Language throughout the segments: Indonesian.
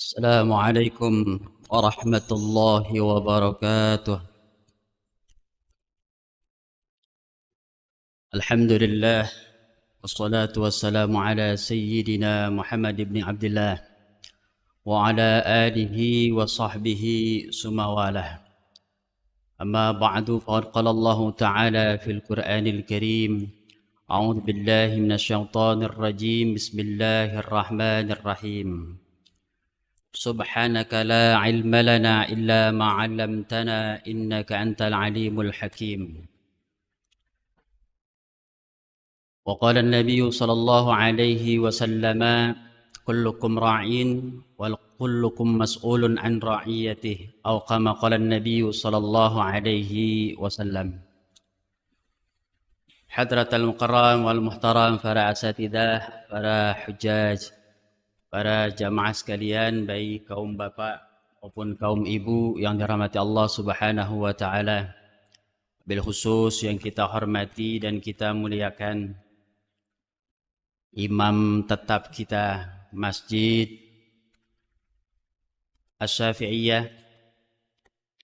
السلام عليكم ورحمة الله وبركاته. الحمد لله والصلاة والسلام على سيدنا محمد بن عبد الله وعلى آله وصحبه ثم والاه. أما بعد فقد قال الله تعالى في القرآن الكريم: أعوذ بالله من الشيطان الرجيم. بسم الله الرحمن الرحيم. سبحانك لا علم لنا إلا ما علمتنا إنك أنت العليم الحكيم. وقال النبي صلى الله عليه وسلم: كلكم راع وكلكم مسؤول عن رعيته، أو كما قال النبي صلى الله عليه وسلم. حضرة المكرم والمحترم, para asatidah, para hujjaj, para jamaah sekalian, baik kaum bapak maupun kaum ibu yang dirahmati Allah Subhanahu wa taala. Bil khusus yang kita hormati dan kita muliakan imam tetap kita Masjid Asy-Syafi'iyah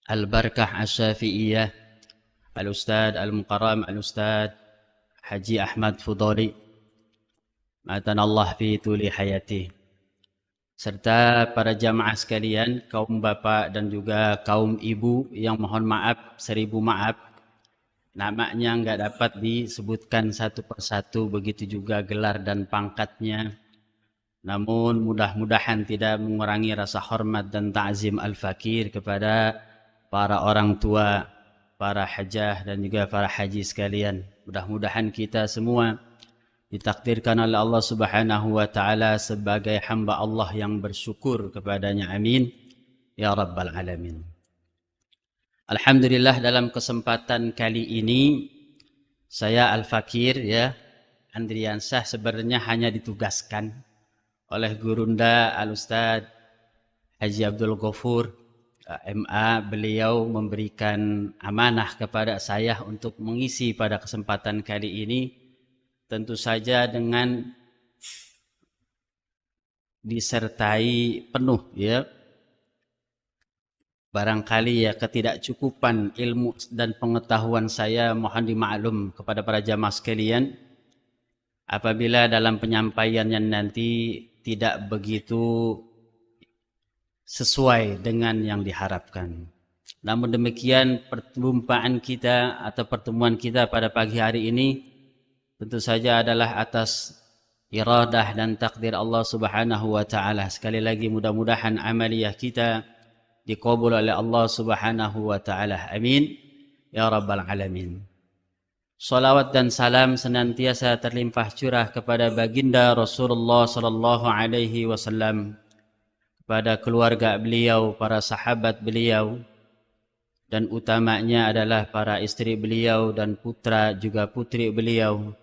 Al-Barakah Asy-Syafi'iyah, Al-Ustadz Al-Mukarram Al-Ustadz Haji Ahmad Fudhali, matanallah fi tuli hayati, serta para jamaah sekalian, kaum bapak dan juga kaum ibu yang mohon maaf, seribu maaf, namanya nggak dapat disebutkan satu persatu, begitu juga gelar dan pangkatnya. Namun mudah-mudahan tidak mengurangi rasa hormat dan ta'zim al-fakir kepada para orang tua, para hajah dan juga para haji sekalian. Mudah-mudahan kita semua ditakdirkan oleh Allah Subhanahu wa taala sebagai hamba Allah yang bersyukur kepadanya. Amin ya rabbal alamin. Alhamdulillah, dalam kesempatan kali ini saya Al-Fakir Andriansyah sebenarnya hanya ditugaskan oleh gurunda Al-Ustadz Haji Abdul Ghafur MA. Beliau memberikan amanah kepada saya untuk mengisi pada kesempatan kali ini, tentu saja dengan disertai penuh barangkali ketidakcukupan ilmu dan pengetahuan saya. Mohon dimaklum kepada para jamaah sekalian apabila dalam penyampaiannya nanti tidak begitu sesuai dengan yang diharapkan. Namun demikian, perjumpaan kita atau pertemuan kita pada pagi hari ini tentu saja adalah atas iradah dan takdir Allah Subhanahu wa taala. Sekali lagi mudah-mudahan amaliyah kita diqabul oleh Allah Subhanahu wa taala. Amin ya rabbal alamin. Salawat dan salam senantiasa terlimpah curah kepada baginda Rasulullah sallallahu alaihi wasallam, kepada keluarga beliau, para sahabat beliau, dan utamanya adalah para istri beliau dan putra juga putri beliau,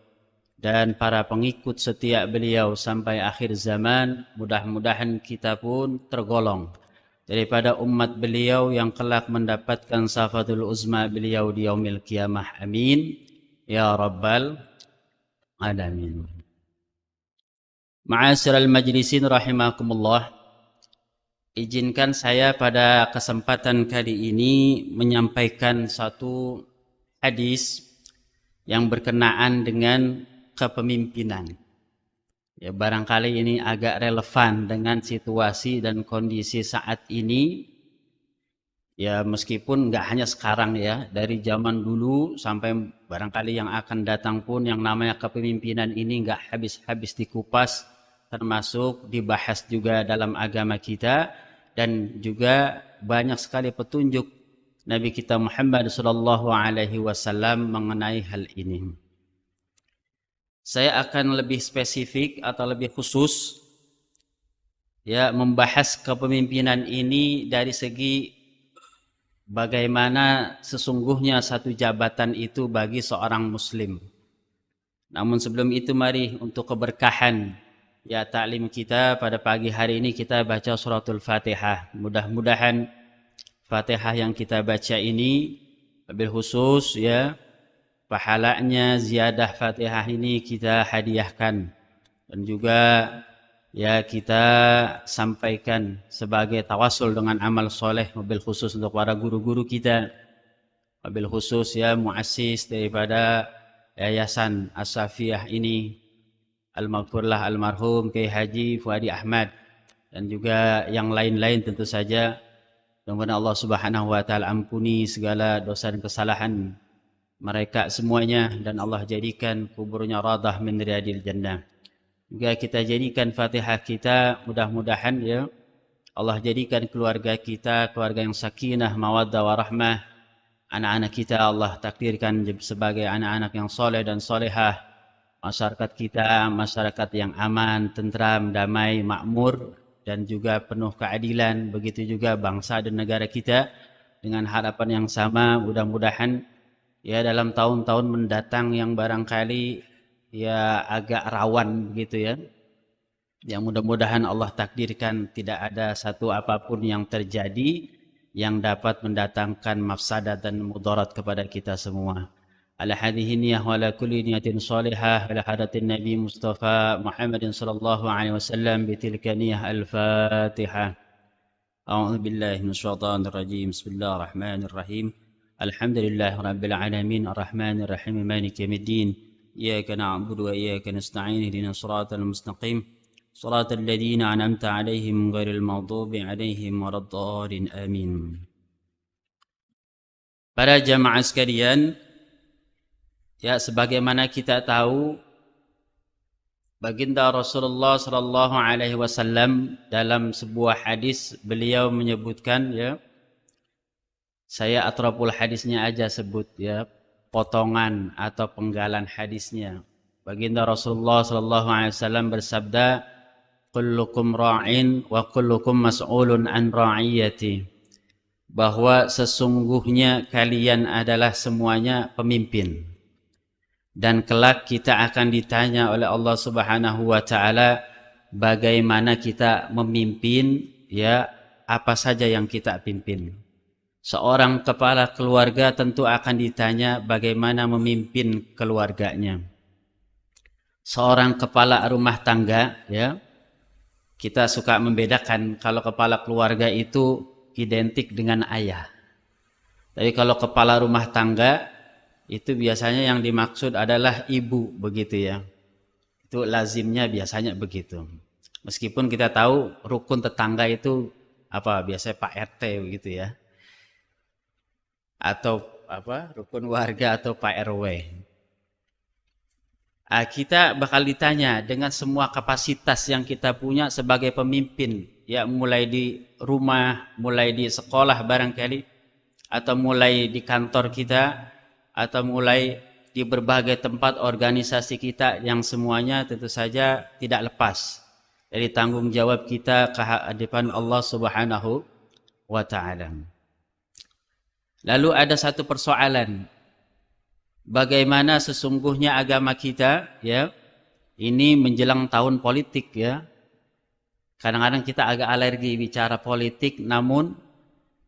dan para pengikut setia beliau sampai akhir zaman. Mudah-mudahan kita pun tergolong daripada umat beliau yang kelak mendapatkan syafatul uzma beliau di yaumil qiyamah. Amin ya rabbal alamin. Ma'asyiral majlisin rahimakumullah, izinkan saya pada kesempatan kali ini menyampaikan satu hadis yang berkenaan dengan kepemimpinan. Barangkali ini agak relevan dengan situasi dan kondisi saat ini. Meskipun nggak hanya sekarang dari zaman dulu sampai barangkali yang akan datang pun, yang namanya kepemimpinan ini nggak habis-habis dikupas, termasuk dibahas juga dalam agama kita, dan juga banyak sekali petunjuk Nabi kita Muhammad sallallahu alaihi wasallam mengenai hal ini. Saya akan lebih spesifik atau lebih khusus membahas kepemimpinan ini dari segi bagaimana sesungguhnya satu jabatan itu bagi seorang muslim. Namun sebelum itu, mari untuk keberkahan taklim kita pada pagi hari ini kita baca suratul Fatihah. Mudah-mudahan Fatihah yang kita baca ini lebih khusus pahalanya ziyadah Fatihah ini kita hadiahkan, dan juga ya kita sampaikan sebagai tawasul dengan amal soleh, mobil khusus untuk para guru-guru kita, mobil khusus ya muassis daripada Yayasan As-Safiyah ini, Al-Maghfurlah almarhum Kiai Haji Fuadi Ahmad, dan juga yang lain-lain tentu saja. Mudah-mudahan Allah Subhanahu wa taala ampuni segala dosa dan kesalahan mereka semuanya, dan Allah jadikan kuburnya radah min riyadil jannah. Juga kita jadikan Fatihah kita, mudah-mudahan ya Allah jadikan keluarga kita keluarga yang sakinah, mawaddah warahmah. Anak-anak kita Allah takdirkan sebagai anak-anak yang soleh dan solehah. Masyarakat kita masyarakat yang aman, tentram, damai, makmur, dan juga penuh keadilan. Begitu juga bangsa dan negara kita dengan harapan yang sama. Mudah-mudahan ya dalam tahun-tahun mendatang yang barangkali ya agak rawan begitu ya, yang mudah-mudahan Allah takdirkan tidak ada satu apapun yang terjadi yang dapat mendatangkan mafsadat dan mudarat kepada kita semua. Ala hadhihi niyyah wa ala kulli niyatin salihah ala hadatin Nabi Mustafa Muhammadin sallallahu alaihi wasallam bi tilka niyyah al-Fatihah. A'udzu billahi minasyaitonir rajim. Bismillahirrahmanirrahim. Alhamdulillahi rabbil alamin arrahmanir rahim maliki yaumiddin. Iyyaka na'budu wa iyyaka nasta'in ihdinas siratal mustaqim. صراط الذين أنعمت عليهم غير المغضوب عليهم ولا الضالين آمين. Para jamaah sekalian, ya sebagaimana kita tahu baginda Rasulullah sallallahu alaihi wasallam dalam sebuah hadis beliau menyebutkan ya, saya atraful hadisnya aja sebut ya, potongan atau penggalan hadisnya. Baginda Rasulullah sallallahu alaihi wasallam bersabda, kullukum ra'in wa kullukum mas'ulun an ra'iyati, bahwa sesungguhnya kalian adalah semuanya pemimpin dan kelak kita akan ditanya oleh Allah Subhanahu wa taala bagaimana kita memimpin ya, apa saja yang kita pimpin. Seorang kepala keluarga tentu akan ditanya bagaimana memimpin keluarganya. Seorang kepala rumah tangga ya, kita suka membedakan kalau kepala keluarga itu identik dengan ayah. Tapi kalau kepala rumah tangga itu biasanya yang dimaksud adalah ibu begitu ya. Itu lazimnya biasanya begitu. Meskipun kita tahu rukun tetangga itu apa? Biasanya Pak RT begitu ya. Atau apa? Rukun warga atau Pak RW. Kita bakal ditanya dengan semua kapasitas yang kita punya sebagai pemimpin ya, mulai di rumah, mulai di sekolah barangkali, atau mulai di kantor kita, atau mulai di berbagai tempat organisasi kita, yang semuanya tentu saja tidak lepas dari tanggung jawab kita ke hadapan Allah Subhanahu wa taala. Lalu ada satu persoalan, bagaimana sesungguhnya agama kita ya, ini menjelang tahun politik ya. Kadang-kadang kita agak alergi bicara politik, namun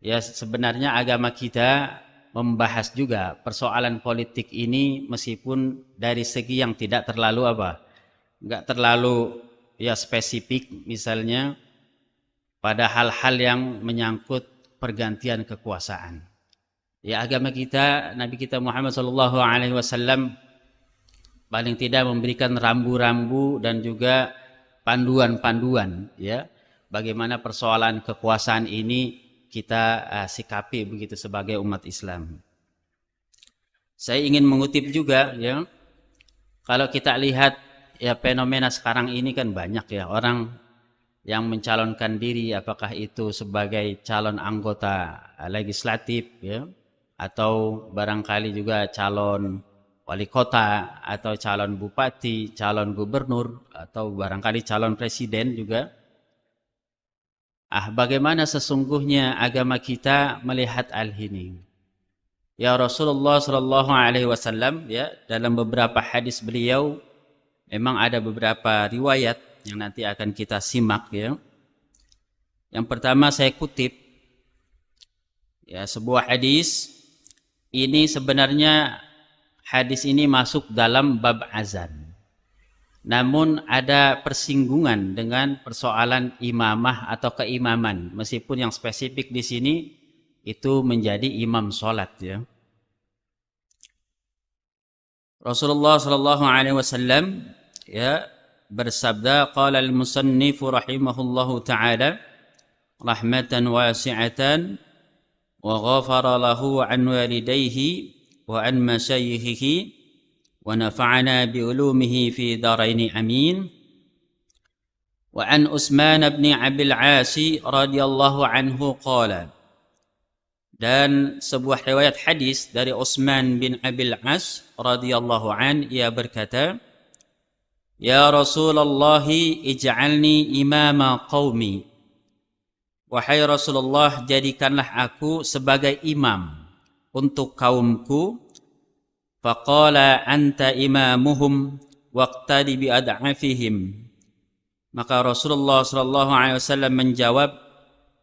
ya sebenarnya agama kita membahas juga persoalan politik ini, meskipun dari segi yang tidak terlalu enggak terlalu ya spesifik, misalnya pada hal-hal yang menyangkut pergantian kekuasaan. Ya agama kita, Nabi kita Muhammad sallallahu alaihi wasallam paling tidak memberikan rambu-rambu dan juga panduan-panduan ya, bagaimana persoalan kekuasaan ini kita sikapi begitu sebagai umat Islam. Saya ingin mengutip juga ya, kalau kita lihat ya fenomena sekarang ini kan banyak ya orang yang mencalonkan diri, apakah itu sebagai calon anggota legislatif ya, atau barangkali juga calon wali kota, atau calon bupati, calon gubernur, atau barangkali calon presiden juga. Bagaimana sesungguhnya agama kita melihat hal ini? Ya Rasulullah sallallahu alaihi wasallam ya, dalam beberapa hadis beliau memang ada beberapa riwayat yang nanti akan kita simak ya. Yang pertama saya kutip ya, sebuah hadis. Ini sebenarnya hadis ini masuk dalam bab azan. namun ada persinggungan dengan persoalan imamah atau keimaman, meskipun yang spesifik di sini itu menjadi imam sholat ya. Rasulullah sallallahu alaihi wasallam ya bersabda, qala al-musannif rahimahullahu taala rahmatan wasi'atan wa ghafara lahu an walidayhi wa an masyayikhihi wa nafa'ana bi ulumihi fi darain amin. Wa an Utsman bin Abil As radhiyallahu anhu qala, dan sebuah riwayat hadis dari Utsman bin Abil As radhiyallahu an, ia berkata, ya Rasulullah ij'alni imama qaumi, wahai Rasulullah jadikanlah aku sebagai imam untuk kaumku. Faqala anta imamuhum waqtadi bi ad'afihim, maka Rasulullah sallallahu alaihi wasallam menjawab,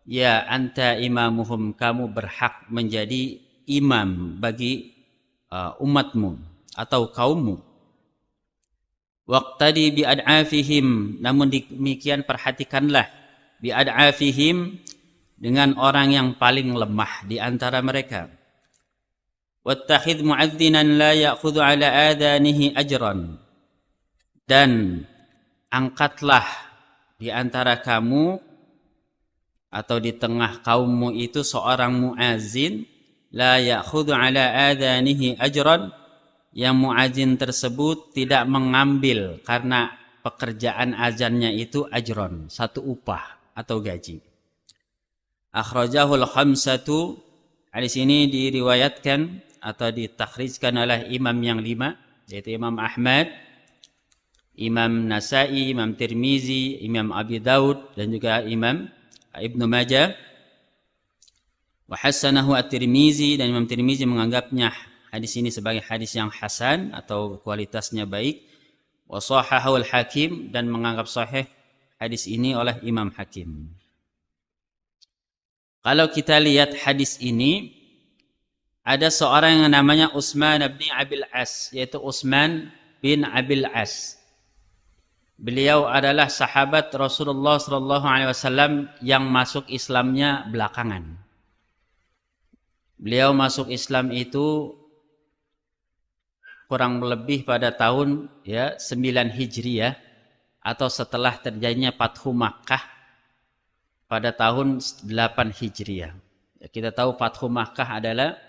ya anta imamuhum, kamu berhak menjadi imam bagi umatmu atau kaummu. Waqtadi bi ad'afihim, namun demikian perhatikanlah bi ad'afihim, dengan orang yang paling lemah di antara mereka. Wattakhidh mu'adzinan la ya'khudhu ala adanihi ajran, dan angkatlah di antara kamu atau di tengah kaummu itu seorang muazin, la ya'khudhu ala adanihi ajran, yang muazin tersebut tidak mengambil karena pekerjaan azannya itu ajron, satu upah atau gaji. Akhrajahul khamsatu, hadis ini diriwayatkan atau ditakhrijkan oleh imam yang 5, yaitu Imam Ahmad, Imam Nasai, Imam Tirmizi, Imam Abi Daud, dan juga Imam Ibnu Majah. Wa hasanahu at-Tirmizi, dan Imam Tirmizi menganggapnya hadis ini sebagai hadis yang hasan atau kualitasnya baik. Wa sahahahu al-Hakim, dan menganggap sahih hadis ini oleh Imam Hakim. Kalau kita lihat hadis ini, ada seorang yang namanya Utsman bin Abil As, yaitu Utsman bin Abil As. Beliau adalah sahabat Rasulullah sallallahu alaihi wasallam yang masuk Islamnya belakangan. Beliau masuk Islam itu kurang lebih pada tahun 9 Hijriah atau setelah terjadinya Fathu Makkah pada tahun 8 Hijriah. Kita tahu Fathu Makkah adalah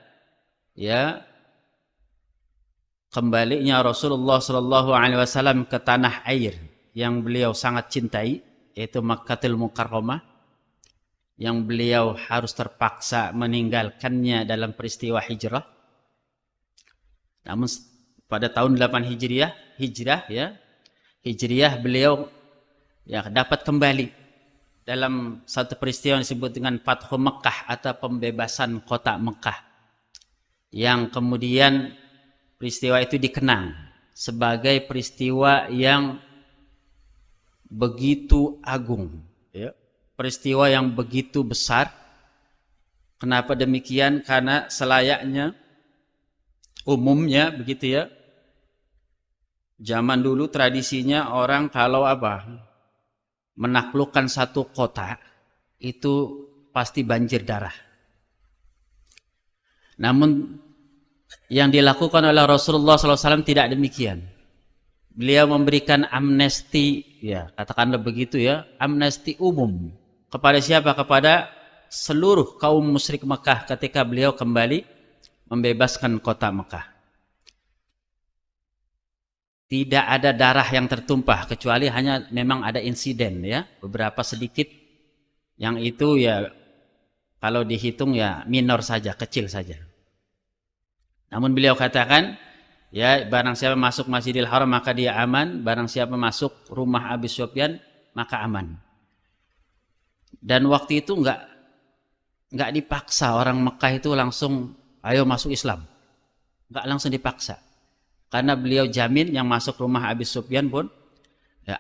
kembalinya Rasulullah sallallahu alaihi wasallam ke tanah air yang beliau sangat cintai, yaitu Makkatul Mukarramah, yang beliau harus terpaksa meninggalkannya dalam peristiwa hijrah. Namun pada tahun 8 Hijriah beliau dapat kembali dalam satu peristiwa yang disebut dengan Fathu Makkah atau pembebasan kota Mekah, yang kemudian peristiwa itu dikenang sebagai peristiwa yang begitu agung, peristiwa yang begitu besar. Kenapa demikian? Karena selayaknya umumnya begitu zaman dulu tradisinya orang kalau menaklukkan satu kota itu pasti banjir darah. Namun yang dilakukan oleh Rasulullah SAW tidak demikian. Beliau memberikan amnesti, katakanlah begitu amnesti umum. Kepada siapa? Kepada seluruh kaum musyrik Mekah ketika beliau kembali membebaskan kota Mekah. Tidak ada darah yang tertumpah, kecuali hanya memang ada insiden beberapa sedikit, yang itu kalau dihitung minor saja, kecil saja. Namun beliau katakan, barang siapa masuk Masjidil Haram maka dia aman, barang siapa masuk rumah Abi Sufyan maka aman. Dan waktu itu enggak dipaksa orang Mekah itu langsung ayo masuk Islam. Enggak langsung dipaksa. Karena beliau jamin yang masuk rumah Abi Sufyan pun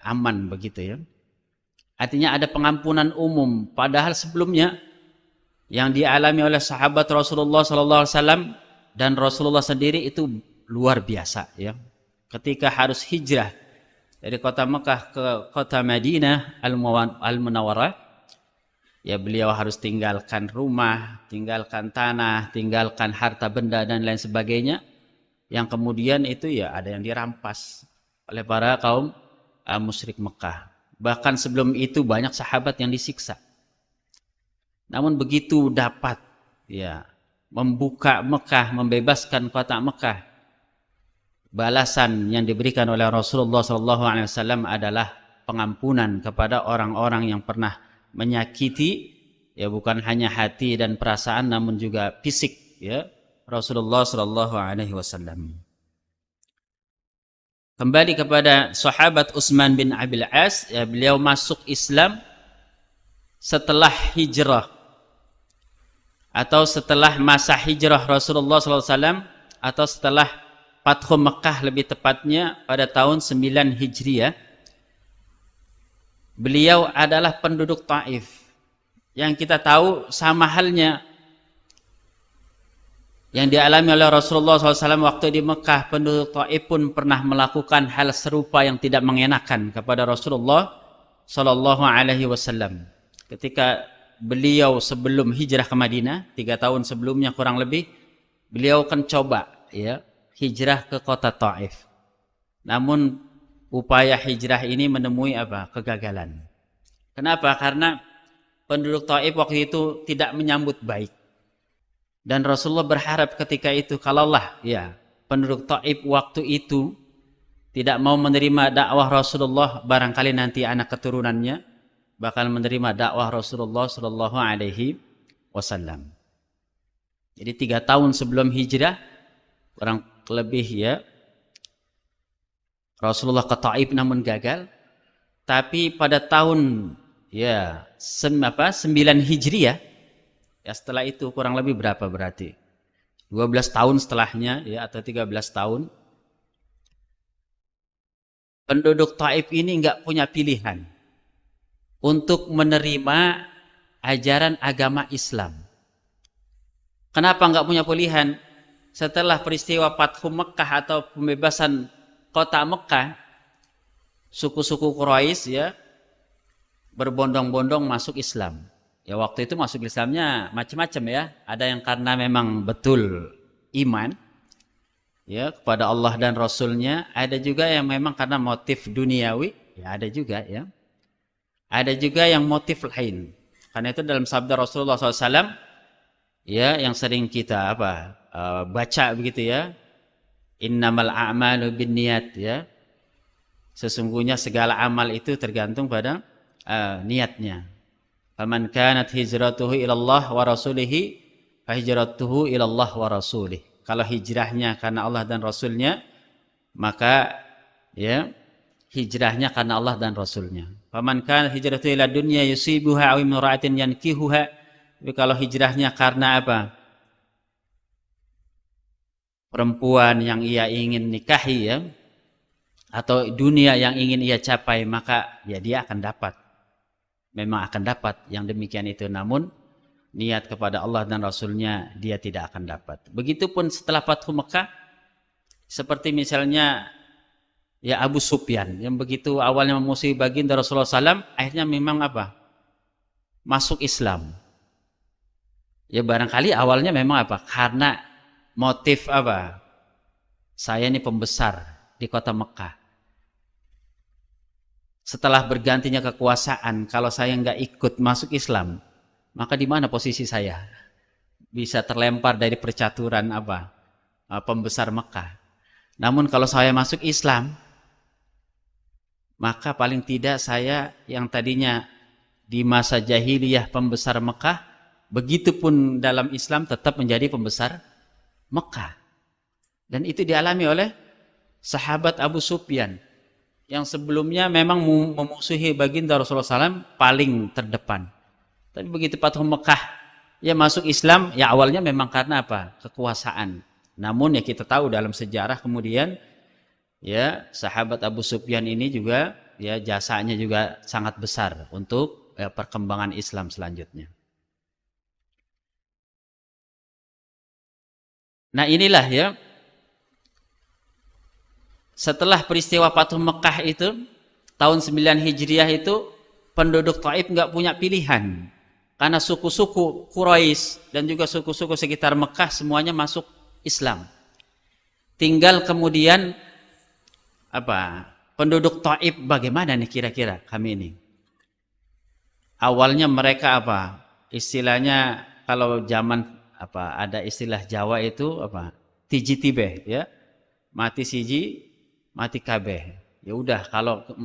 aman begitu Artinya ada pengampunan umum, padahal sebelumnya yang dialami oleh sahabat Rasulullah SAW dan Rasulullah sendiri itu luar biasa Ketika harus hijrah dari kota Mekah ke kota Madinah Al-Munawwarah, ya beliau harus tinggalkan rumah, tinggalkan tanah, tinggalkan harta benda dan lain sebagainya, yang kemudian itu ya ada yang dirampas oleh para kaum musyrik Mekah. Bahkan sebelum itu banyak sahabat yang disiksa. Namun begitu dapat ya membuka Mekah, membebaskan kota Mekah, balasan yang diberikan oleh Rasulullah SAW adalah pengampunan kepada orang-orang yang pernah menyakiti, ya bukan hanya hati dan perasaan, namun juga fisik, ya Rasulullah SAW. Kembali kepada sahabat Utsman bin Abil As, ya beliau masuk Islam setelah hijrah atau setelah masa hijrah Rasulullah SAW, atau setelah Fathu Mekah lebih tepatnya pada tahun 9 Hijriah. Beliau adalah penduduk Taif. Yang kita tahu sama halnya yang dialami oleh Rasulullah SAW waktu di Mekah, penduduk Taif pun pernah melakukan hal serupa yang tidak mengenakan kepada Rasulullah SAW. Ketika beliau sebelum hijrah ke Madinah, 3 tahun sebelumnya kurang lebih, beliau kan coba ya hijrah ke kota Taif. Namun upaya hijrah ini menemui apa? Kegagalan. Kenapa? Karena penduduk Taif waktu itu tidak menyambut baik. Dan Rasulullah berharap ketika itu, kalaulah ya penduduk Taif waktu itu tidak mau menerima dakwah Rasulullah, barangkali nanti anak keturunannya bakal menerima dakwah Rasulullah Shallallahu Alaihi Wasallam. Jadi 3 tahun sebelum hijrah, kurang lebih ya, Rasulullah ke Taif namun gagal. Tapi pada tahun ya 9 Hijriah, ya setelah itu kurang lebih berapa berarti? 12 tahun setelahnya ya, atau 13 tahun. Penduduk Taif ini enggak punya pilihan untuk menerima ajaran agama Islam. Kenapa enggak punya pilihan? Setelah peristiwa Fathu Mekah atau pembebasan kota Mekah, suku-suku Quraisy ya berbondong-bondong masuk Islam. Ya waktu itu masuk Islamnya macam-macam ya. Ada yang karena memang betul iman ya kepada Allah dan Rasulnya. Ada juga yang memang karena motif duniawi, ya ada juga ya. Ada juga yang motif lain. Karena itu dalam sabda Rasulullah SAW ya yang sering kita baca begitu ya. Innamal a'malu binniyat ya. Sesungguhnya segala amal itu tergantung pada niatnya. Faman kanat hijratuhu ilallah wa rasulihi fa hijratuhu ilallah wa rasulih. Kalau hijrahnya karena Allah dan Rasulnya, maka ya hijrahnya karena Allah dan Rasulnya. Faman kana hijratuhu ila dunya yusibuha aw imra'atin yankihuha. Tapi kalau hijrahnya karena apa? Perempuan yang ia ingin nikahi ya, atau dunia yang ingin ia capai, maka ya dia akan dapat. Memang akan dapat yang demikian itu. Namun niat kepada Allah dan Rasulnya dia tidak akan dapat. Begitupun setelah Fathu Mekah, seperti misalnya ya Abu Sufyan yang begitu awalnya memusuhi baginda Rasulullah SAW, akhirnya memang apa? Masuk Islam. Ya barangkali awalnya memang apa? Karena motif apa? Saya ini pembesar di kota Mekah. Setelah bergantinya kekuasaan, kalau saya nggak ikut masuk Islam, maka di mana posisi saya? Bisa terlempar dari percaturan apa? Pembesar Mekah. Namun kalau saya masuk Islam, maka paling tidak saya yang tadinya di masa jahiliyah pembesar Mekah, begitupun dalam Islam tetap menjadi pembesar Mekah. Dan itu dialami oleh sahabat Abu Sufyan yang sebelumnya memang memusuhi baginda Rasulullah SAW paling terdepan. Tapi begitu Fathu Mekah, ya masuk Islam, ya awalnya memang karena apa? Kekuasaan. Namun ya kita tahu dalam sejarah kemudian ya sahabat Abu Sufyan ini juga ya jasanya juga sangat besar untuk perkembangan Islam selanjutnya. Nah inilah ya Setelah peristiwa Fathu Mekah itu, tahun 9 Hijriah itu, penduduk Taif nggak punya pilihan. Karena suku-suku Quraisy dan juga suku-suku sekitar Mekah semuanya masuk Islam. Tinggal kemudian penduduk Taif bagaimana nih kira-kira kami ini? Awalnya mereka istilahnya kalau zaman ada istilah Jawa itu tiji tibeh ya, mati siji mati kabeh. Ya udah,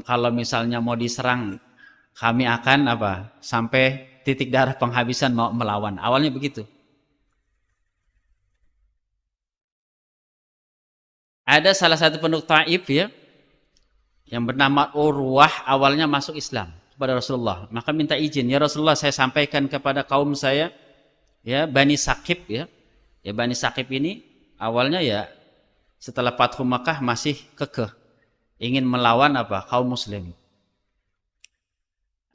kalau misalnya mau diserang kami akan sampai titik darah penghabisan mau melawan. Awalnya begitu. Ada salah satu penduduk Taif ya yang bernama Urwah, awalnya masuk Islam kepada Rasulullah. Maka minta izin, ya Rasulullah, saya sampaikan kepada kaum saya ya, Bani Saqif ya. Ya Bani Saqif ini awalnya ya setelah Fathu Makkah masih kekeh ingin melawan kaum muslim.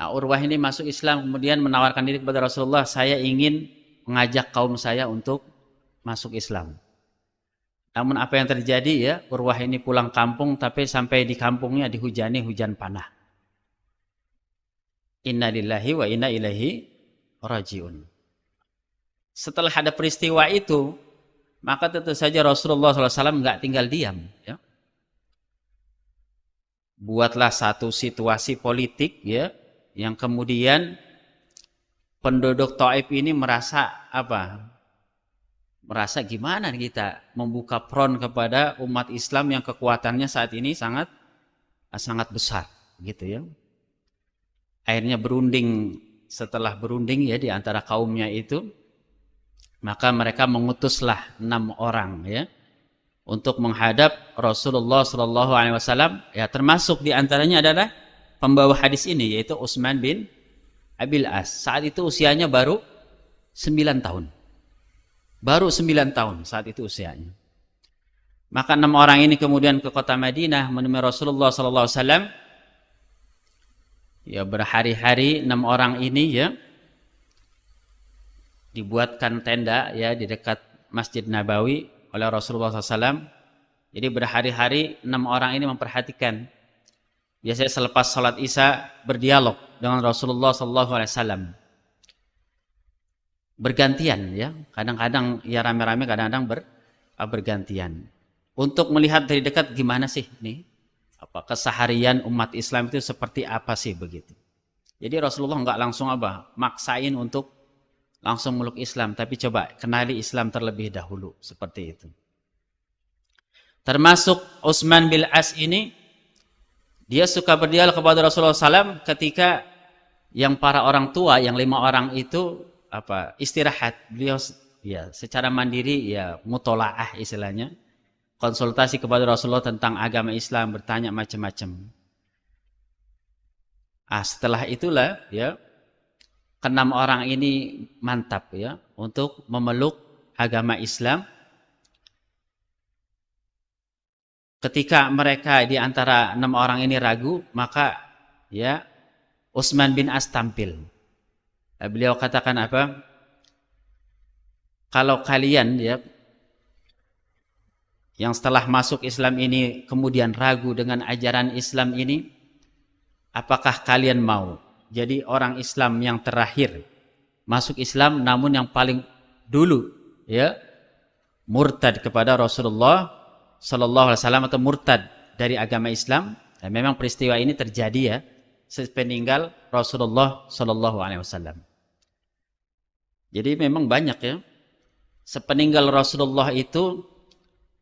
Nah, Urwah ini masuk Islam kemudian menawarkan diri kepada Rasulullah, saya ingin mengajak kaum saya untuk masuk Islam. Namun apa yang terjadi ya, Urwah ini pulang kampung tapi sampai di kampungnya dihujani hujan panah. Inna lillahi wa inna ilaihi rajiun. Setelah ada peristiwa itu, maka tentu saja Rasulullah SAW nggak tinggal diam. Ya. Buatlah satu situasi politik ya, yang kemudian penduduk Taif ini merasa merasa gimana kita membuka front kepada umat Islam yang kekuatannya saat ini sangat besar, gitu ya. Akhirnya setelah berunding ya di antara kaumnya itu, maka mereka mengutuslah 6 orang ya untuk menghadap Rasulullah SAW. Ya, termasuk di antaranya adalah pembawa hadis ini, yaitu Utsman bin Abil As. Saat itu usianya baru 9 tahun. Baru 9 tahun saat itu usianya. Maka 6 orang ini kemudian ke kota Madinah menemui Rasulullah SAW. Ya, berhari-hari 6 orang ini ya dibuatkan tenda ya di dekat Masjid Nabawi oleh Rasulullah SAW. Jadi berhari-hari 6 orang ini memperhatikan. Biasanya selepas salat Isya berdialog dengan Rasulullah SAW. Bergantian ya, kadang-kadang ya rame-rame, kadang-kadang bergantian. Untuk melihat dari dekat gimana sih nih keseharian umat Islam itu seperti apa sih begitu. Jadi Rasulullah nggak langsung maksain untuk langsung meluk Islam, tapi coba kenali Islam terlebih dahulu, seperti itu. Termasuk Utsman bin As ini, dia suka berdialog kepada Rasulullah SAW ketika yang para orang tua, yang 5 orang itu istirahat. Beliau ya secara mandiri ya mutolaah istilahnya, konsultasi kepada Rasulullah tentang agama Islam, bertanya macam-macam. Setelah itulah ya ke-6 orang ini mantap ya untuk memeluk agama Islam. Ketika mereka di antara 6 orang ini ragu, maka ya Utsman bin As tampil. Beliau katakan kalau kalian ya yang setelah masuk Islam ini kemudian ragu dengan ajaran Islam ini, apakah kalian mau jadi orang Islam yang terakhir masuk Islam namun yang paling dulu ya murtad kepada Rasulullah sallallahu alaihi wasallam atau murtad dari agama Islam? Dan memang peristiwa ini terjadi ya sepeninggal Rasulullah sallallahu alaihi wasallam. Jadi memang banyak ya sepeninggal Rasulullah itu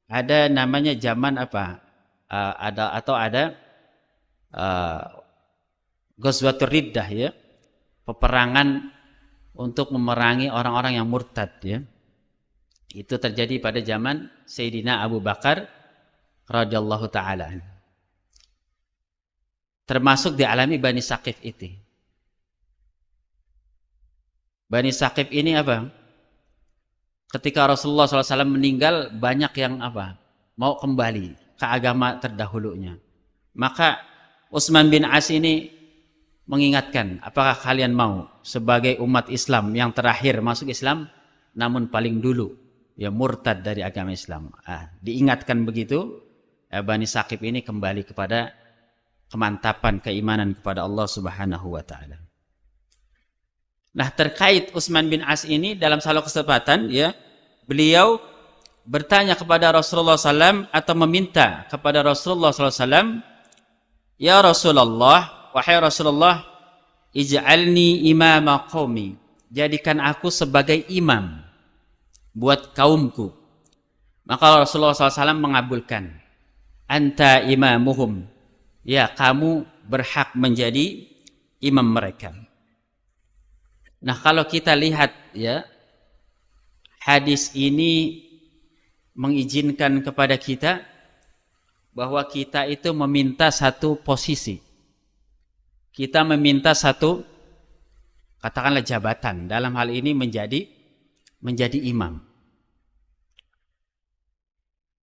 ada namanya zaman ada Ghazwatur Riddah ya, peperangan untuk memerangi orang-orang yang murtad ya. Itu terjadi pada zaman Sayyidina Abu Bakar radhiyallahu taala. Termasuk dialami Bani Saqif itu. Bani Saqif ini ketika Rasulullah SAW meninggal, banyak yang mau kembali ke agama terdahulunya. Maka Utsman bin As ini mengingatkan, apakah kalian mau sebagai umat Islam yang terakhir masuk Islam, namun paling dulu ya murtad dari agama Islam. Diingatkan begitu, Bani Saqif ini kembali kepada kemantapan keimanan kepada Allah Subhanahu wa taala. Nah, terkait Utsman bin As ini dalam salah kesempatan ya, beliau bertanya kepada Rasulullah SAW atau meminta kepada Rasulullah SAW, "Ya Rasulullah, wahai Rasulullah, ij'alni imama qaumi." Jadikan aku sebagai imam buat kaumku. Maka Rasulullah SAW mengabulkan. Anta imamuhum. Ya, kamu berhak menjadi imam mereka. Nah, kalau kita lihat ya, hadis ini mengizinkan kepada kita bahwa kita itu meminta satu posisi. Kita meminta satu, katakanlah jabatan, dalam hal ini menjadi imam.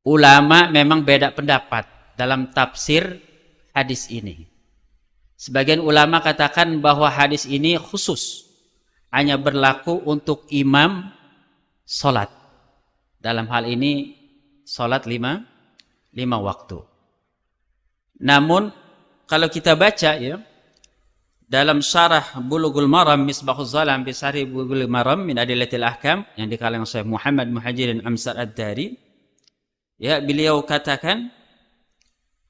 Ulama memang beda pendapat dalam tafsir hadis ini. Sebagian ulama katakan bahwa hadis ini khusus, hanya berlaku untuk imam sholat. Dalam hal ini sholat lima waktu. Namun kalau kita baca ya, dalam syarah Bulughul Maram Misbahuz Zalam bi Syarih Bulughul Maram min Adillatil Ahkam yang dikarang Syekh Muhammad Muhajirin Amsar Ad-Dari, ya, beliau katakan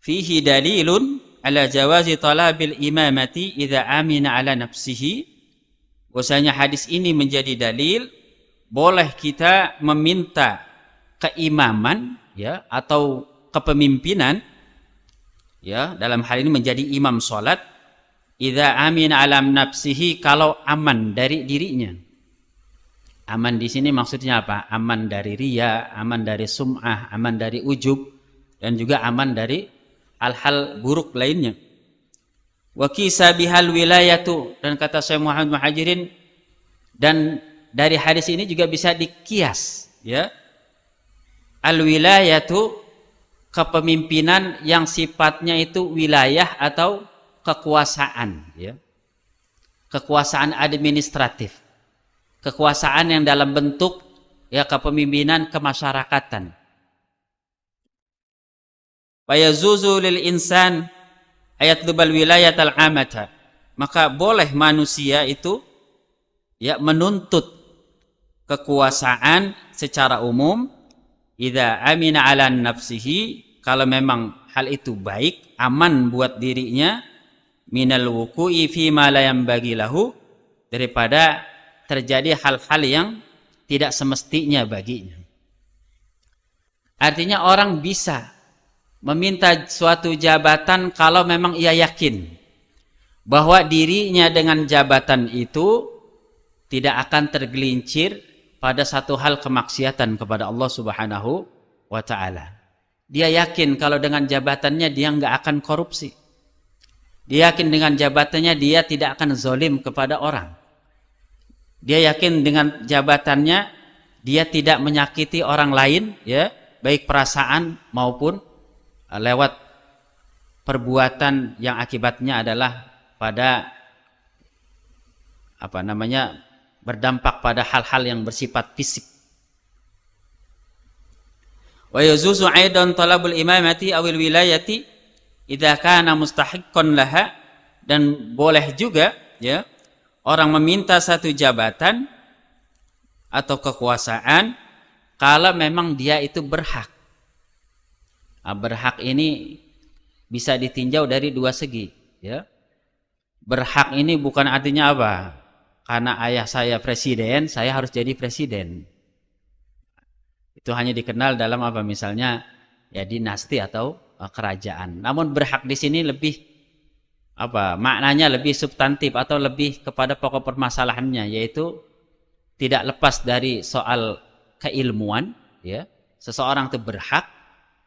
fihi dalilun ala jawazi talabil imamati idza amina ala nafsihi. Bahwasanya hadis ini menjadi dalil boleh kita meminta keimaman ya atau kepemimpinan ya, dalam hal ini menjadi imam salat, idza amina ala nafsihi, kalau aman dari dirinya. Aman di sini maksudnya apa? Aman dari riya, aman dari sum'ah, aman dari ujub, dan juga aman dari hal-hal buruk lainnya. Wa kisa bihal wilayatu, dan kata Syekh Muhammad Muhajirin, dan dari hadis ini juga bisa dikias ya. Al wilayatu, kepemimpinan yang sifatnya itu wilayah atau kekuasaan ya. Kekuasaan administratif. Kekuasaan yang dalam bentuk ya kepemimpinan kemasyarakatan. Wa yazuzu lil insan ayatlubal wilayatal amata. Maka boleh manusia itu ya menuntut kekuasaan secara umum idza amina ala nafsihi, kalau memang hal itu baik, aman buat dirinya, minal wuku'i fi ma la yanbaghi lahu, daripada terjadi hal-hal yang tidak semestinya baginya. Artinya orang bisa meminta suatu jabatan kalau memang ia yakin bahwa dirinya dengan jabatan itu tidak akan tergelincir pada satu hal kemaksiatan kepada Allah Subhanahu wa ta'ala. Dia yakin kalau dengan jabatannya dia nggak akan korupsi. Dia yakin dengan jabatannya dia tidak akan zalim kepada orang. Dia yakin dengan jabatannya dia tidak menyakiti orang lain ya, baik perasaan maupun lewat perbuatan yang akibatnya adalah pada berdampak pada hal-hal yang bersifat fisik. Wa yazuzu aidan talabul imamati awil wilayati idza kana mustahiqqan laha, dan boleh juga ya orang meminta satu jabatan atau kekuasaan kalau memang dia itu berhak. Nah, berhak ini bisa ditinjau dari dua segi ya. Berhak ini bukan artinya apa? Karena ayah saya presiden, saya harus jadi presiden. Itu hanya dikenal dalam apa, misalnya ya dinasti atau kerajaan. Namun berhak di sini lebih maknanya lebih substantif atau lebih kepada pokok permasalahannya, yaitu tidak lepas dari soal keilmuan ya. Seseorang itu berhak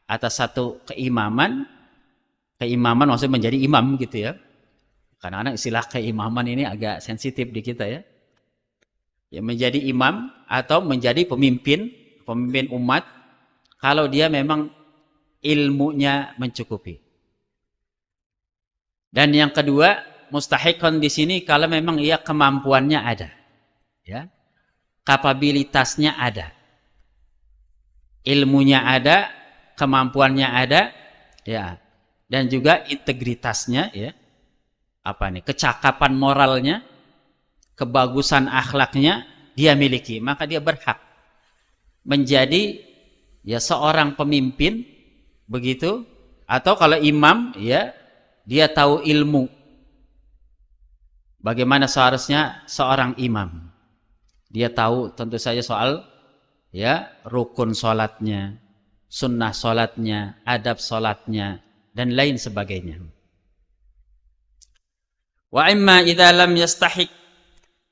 atas satu keimaman maksudnya menjadi imam gitu ya. Karena istilah keimaman ini agak sensitif di kita ya. Ya, menjadi imam atau menjadi pemimpin umat kalau dia memang ilmunya mencukupi. Dan yang kedua, mustahiqan di sini kalau memang ia kemampuannya ada. Ya. Kapabilitasnya ada. Ilmunya ada, kemampuannya ada, ya, dan juga integritasnya, ya, kecakapan moralnya, kebagusan akhlaknya dia miliki, maka dia berhak menjadi ya seorang pemimpin, begitu. Atau kalau imam, ya, dia tahu ilmu bagaimana seharusnya seorang imam. Dia tahu tentu saja soal, ya, rukun sholatnya, sunnah sholatnya, adab sholatnya, dan lain sebagainya. Wa imma idza lam yastahiq.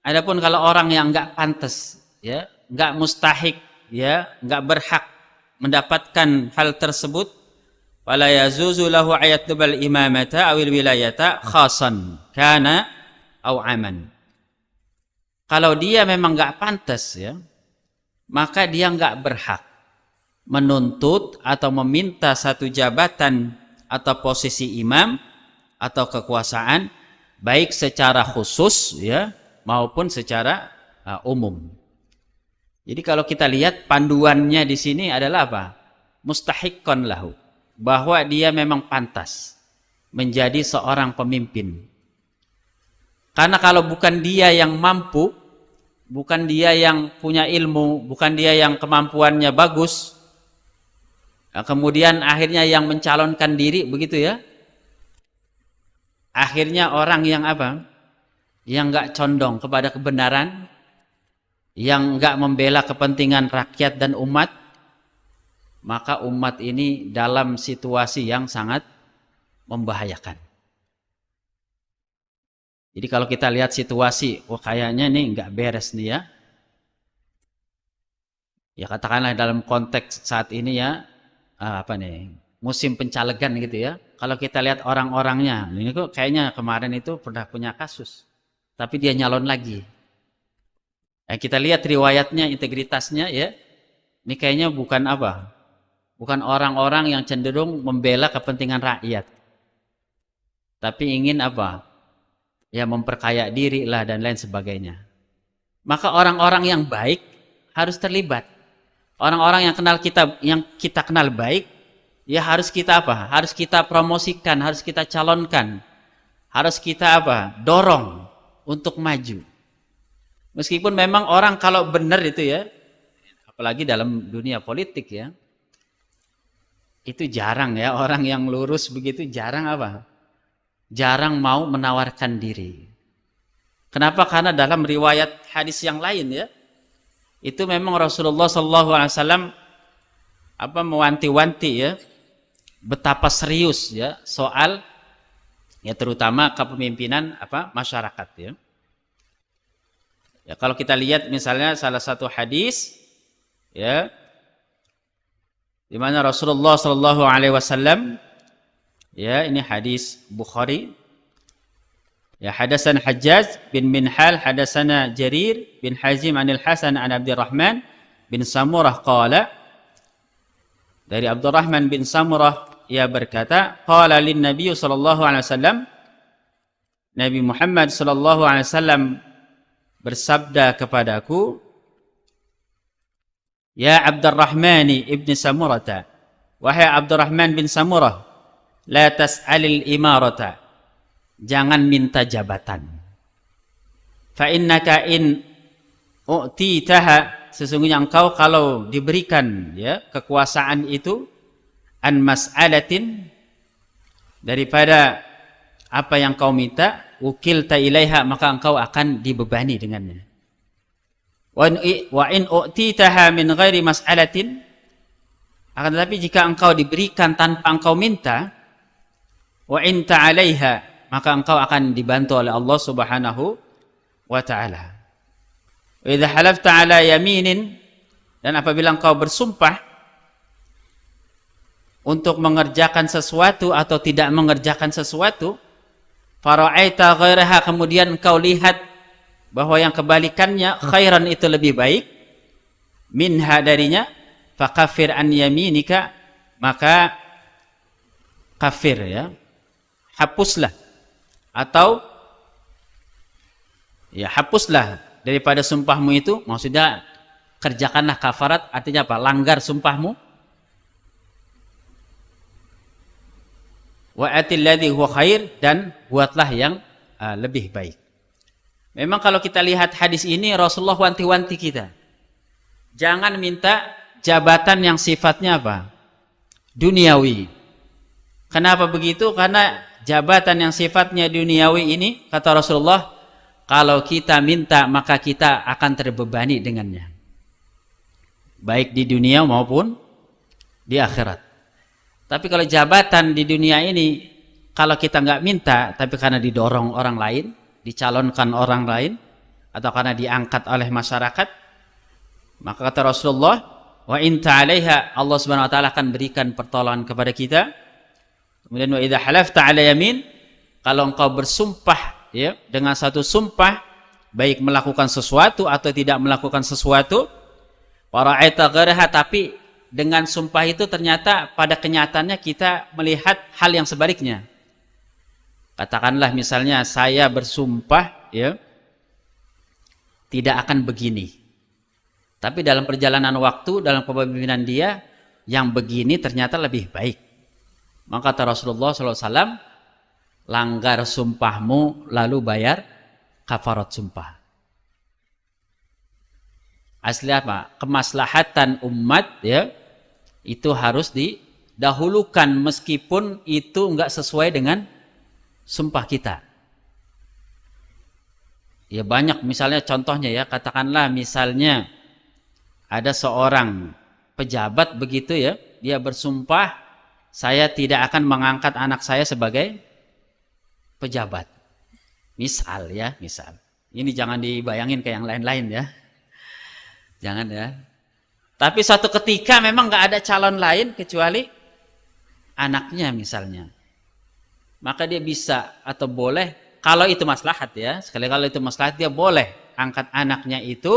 Adapun kalau orang yang enggak pantas, ya, enggak mustahik, ya, enggak berhak mendapatkan hal tersebut, wala yazuzu lahu ayatlubal imamata awil wilayata khasan kana au aman. Kalau dia memang enggak pantas, ya, maka dia enggak berhak menuntut atau meminta satu jabatan atau posisi imam atau kekuasaan, baik secara khusus, ya, maupun secara umum. Jadi kalau kita lihat panduannya di sini adalah apa? Mustahiqqan lahu, bahwa dia memang pantas menjadi seorang pemimpin. Karena kalau bukan dia yang mampu, bukan dia yang punya ilmu, bukan dia yang kemampuannya bagus, kemudian akhirnya yang mencalonkan diri, begitu ya, akhirnya orang yang yang enggak condong kepada kebenaran, yang enggak membela kepentingan rakyat dan umat, maka umat ini dalam situasi yang sangat membahayakan. Jadi kalau kita lihat situasi, kayaknya nih enggak beres nih, ya. Ya katakanlah dalam konteks saat ini, ya, musim pencalegan gitu, ya. Kalau kita lihat orang-orangnya, ini kok kayaknya kemarin itu pernah punya kasus, tapi dia nyalon lagi. Kita lihat riwayatnya, integritasnya, ya. Ini kayaknya bukan bukan orang-orang yang cenderung membela kepentingan rakyat, tapi ingin ya memperkaya diri lah dan lain sebagainya. Maka orang-orang yang baik harus terlibat. Orang-orang yang kita kenal baik, ya harus kita harus kita promosikan, harus kita calonkan, harus kita dorong untuk maju. Meskipun memang orang kalau benar itu, ya, apalagi dalam dunia politik, ya, itu jarang, ya, orang yang lurus begitu jarang jarang mau menawarkan diri. Kenapa? Karena dalam riwayat hadis yang lain, ya, itu memang Rasulullah SAW mewanti-wanti, ya, betapa serius, ya, soal, ya, terutama kepemimpinan masyarakat, ya. Ya, kalau kita lihat misalnya salah satu hadis, ya, di mana Rasulullah SAW, ya, ini hadis Bukhari, ya, hadasan Hajjaj bin Minhal hadasana Jarir bin Hazim anil Hasan an Abdurrahman bin Samurah qala, dari Abdurrahman bin Samurah ia berkata, qala lin Nabi sallallahu alaihi wasallam, Nabi Muhammad sallallahu alaihi wasallam bersabda kepadaku, ya Abdurrahman ibn Samurata, wahai Abdurrahman bin Samurah, la tas'alil imarata, jangan minta jabatan. Fa innaka in u'titaha, sesungguhnya engkau kalau diberikan, ya, kekuasaan itu, an mas'alatin, daripada apa yang kau minta, ukilta ilaiha, maka engkau akan dibebani dengannya. Wa in u'titaha min ghairi mas'alatin, akan tetapi jika engkau diberikan tanpa engkau minta, wa in ta'alaiha, maka engkau akan dibantu oleh Allah Subhanahu wa ta'ala. Wa idza halafta ala yaminin, dan apabila engkau bersumpah untuk mengerjakan sesuatu atau tidak mengerjakan sesuatu, fara'aita ghairaha, kemudian engkau lihat bahwa yang kebalikannya khairan itu lebih baik, minha, darinya, fakafir an yaminika, maka kafir, ya, hapuslah, atau, ya, hapuslah daripada sumpahmu itu, maksudnya kerjakanlah kafarat, artinya langgar sumpahmu. wa'atil ladzi huwa khair, dan buatlah yang lebih baik. Memang kalau kita lihat hadis ini, Rasulullah wanti-wanti kita. Jangan minta jabatan yang sifatnya apa? Duniawi. Kenapa begitu? Karena jabatan yang sifatnya duniawi ini, kata Rasulullah, kalau kita minta maka kita akan terbebani dengannya. Baik di dunia maupun di akhirat. Tapi kalau jabatan di dunia ini, kalau kita nggak minta, tapi karena didorong orang lain, dicalonkan orang lain, atau karena diangkat oleh masyarakat, maka kata Rasulullah, wa in ta'alaiha, Allah Subhanahu wa taala akan berikan pertolongan kepada kita. Kemudian wa idza halafta 'ala yamin, kalau engkau bersumpah ya dengan satu sumpah, baik melakukan sesuatu atau tidak melakukan sesuatu, para'aita gharaha, tapi dengan sumpah itu ternyata pada kenyataannya kita melihat hal yang sebaliknya. Katakanlah misalnya saya bersumpah ya tidak akan begini. Tapi dalam perjalanan waktu, dalam kepemimpinan dia, yang begini ternyata lebih baik. Maka kata Rasulullah SAW, langgar sumpahmu lalu bayar kafarat sumpah. Asli apa? Kemaslahatan umat ya itu harus didahulukan meskipun itu enggak sesuai dengan sumpah kita. Ya banyak misalnya contohnya ya, katakanlah misalnya ada seorang pejabat begitu ya, dia bersumpah saya tidak akan mengangkat anak saya sebagai pejabat. Misal ya, misal. Ini jangan dibayangin kayak yang lain-lain ya. Jangan ya. Tapi suatu ketika memang nggak ada calon lain kecuali anaknya misalnya. Maka dia bisa atau boleh, kalau itu maslahat ya, sekali kalau itu maslahat dia boleh angkat anaknya itu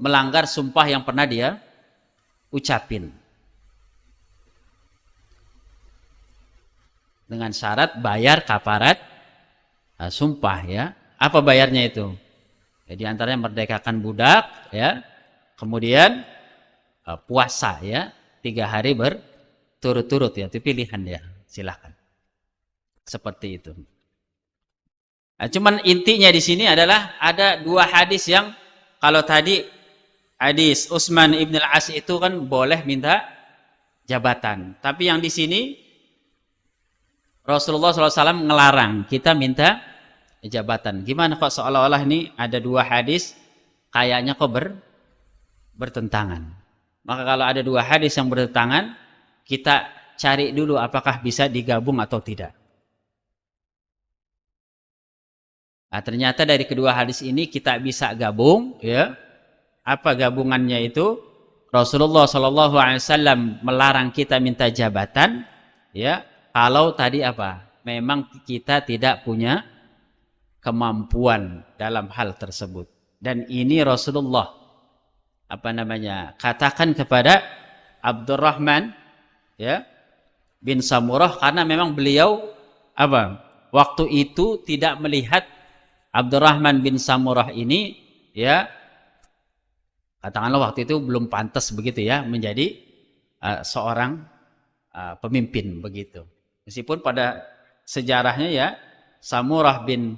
melanggar sumpah yang pernah dia ucapin. Dengan syarat bayar kafarat sumpah ya. Apa bayarnya itu? Ya, di antaranya merdekakan budak ya. Kemudian puasa ya 3 hari berturut-turut ya, itu pilihan ya, silahkan seperti itu. Nah, cuman intinya di sini adalah ada 2 hadis yang kalau tadi hadis Utsman ibn al-As itu kan boleh minta jabatan, tapi yang di sini Rasulullah SAW ngelarang kita minta jabatan. Gimana kok seolah-olah ini ada 2 hadis kayaknya kok bertentangan. Maka kalau ada 2 hadis yang bertentangan, kita cari dulu apakah bisa digabung atau tidak. Nah, ternyata dari kedua hadis ini kita bisa gabung ya. Apa gabungannya itu? Rasulullah SAW melarang kita minta jabatan ya, kalau tadi apa? Memang kita tidak punya kemampuan dalam hal tersebut. Dan ini Rasulullah katakan kepada Abdurrahman ya bin Samurah, karena memang beliau waktu itu tidak melihat Abdurrahman bin Samurah ini ya, katakanlah waktu itu belum pantas begitu ya menjadi seorang pemimpin begitu. Meskipun pada sejarahnya ya Samurah bin